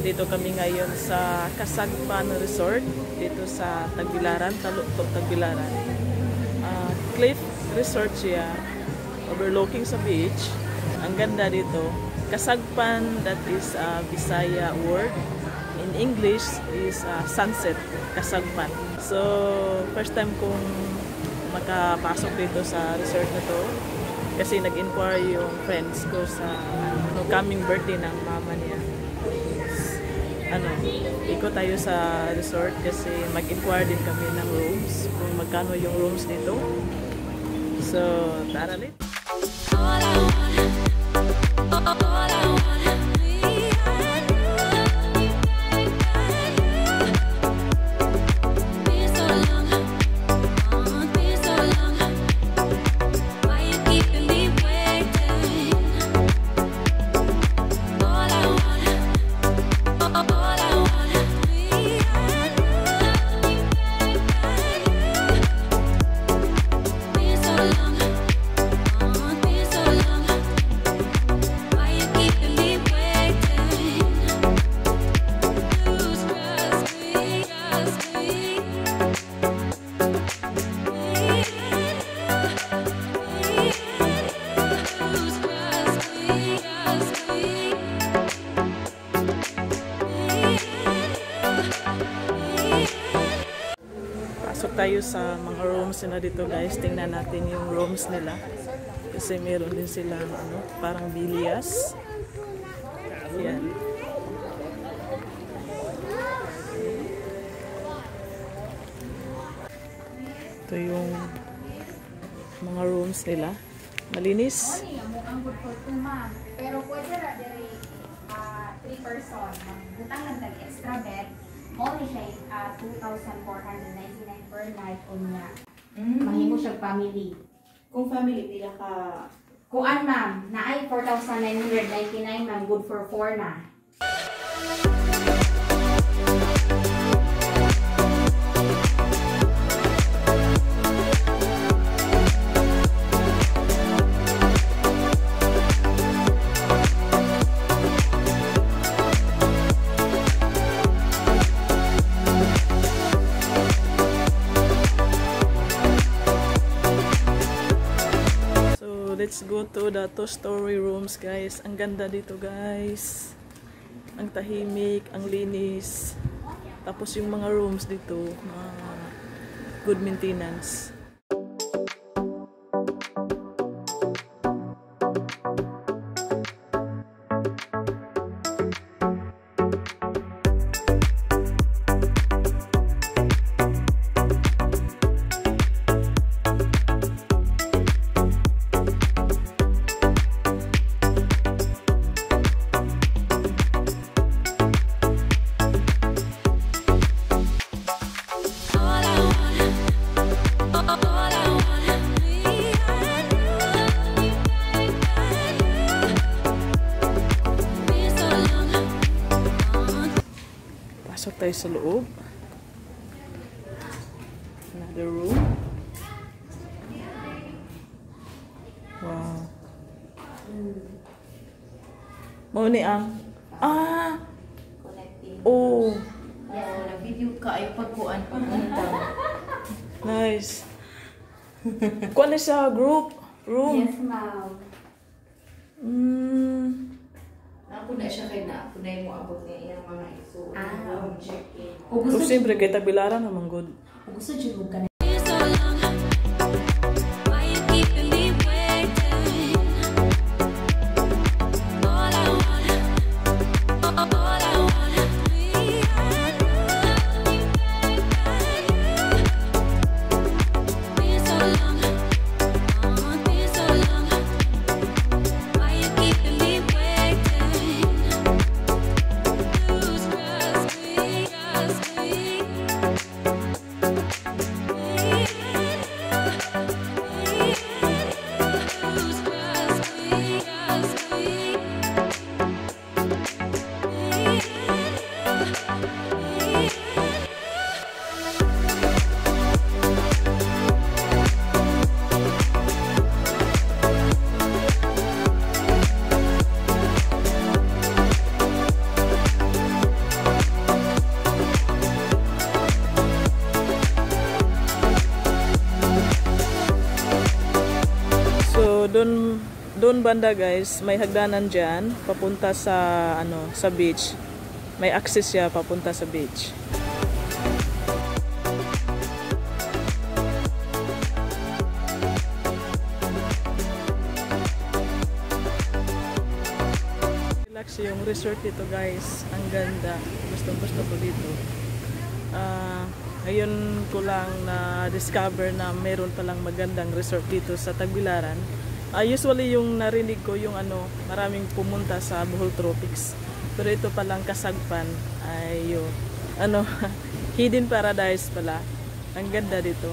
Nandito kami ngayon sa Kasagpan Resort dito sa Tagbilaran, Tagbilaran. Cliff Resort siya, overlooking sa beach. Ang ganda dito. Kasagpan, that is a Bisaya word. In English is sunset, Kasagpan. So, first time kong makapasok dito sa resort na to. Kasi nag-inquire yung friends ko sa coming birthday ng mama niya. Ikot tayo sa resort kasi mag-inquire din kami ng rooms, kung magkano yung rooms dito. So, tara ulit. Tayo sa mga rooms nila dito, guys. Tingnan natin yung rooms nila kasi meron din silang parang bilyas. Yan. Ito yung mga rooms nila. Malinis. Pero pwede na dari 3 person. Butang lang ng extra bed. Only siya 2,499 per night unya. Mahimo siya family. Kung family, pila ka? Kuan ma'am, na ay 4,999 ma'am, good for 4 na. Let's go to the 2-story rooms, guys. Ang ganda dito, guys. Ang tahimik, ang linis. Tapos yung mga rooms dito, good maintenance. Pasok tayo sa loob. Another room. Wow. Mauni ang oh. Nag-video ka ay pagkuan pagpunta. Nice. Kuan na siya group room. Yes ma'am. Ako na siya kay na. Ako na yung abot niya yung mga iso. Check-in. Kung siyempre kay Tagbilaran naman good. Kung gusto dyan mo ka na. doon banda guys, may hagdanan dyan papunta sa sa beach. May access siya papunta sa beach. Relax yung resort dito guys. Ang ganda. Gusto ko dito. Ngayon ko lang na-discover na meron palang magandang resort dito sa Tagbilaran. Usually yung narinig ko yung maraming pumunta sa Bohol Tropics. Pero ito palang Kasagpan ay hidden paradise pala. Ang ganda dito.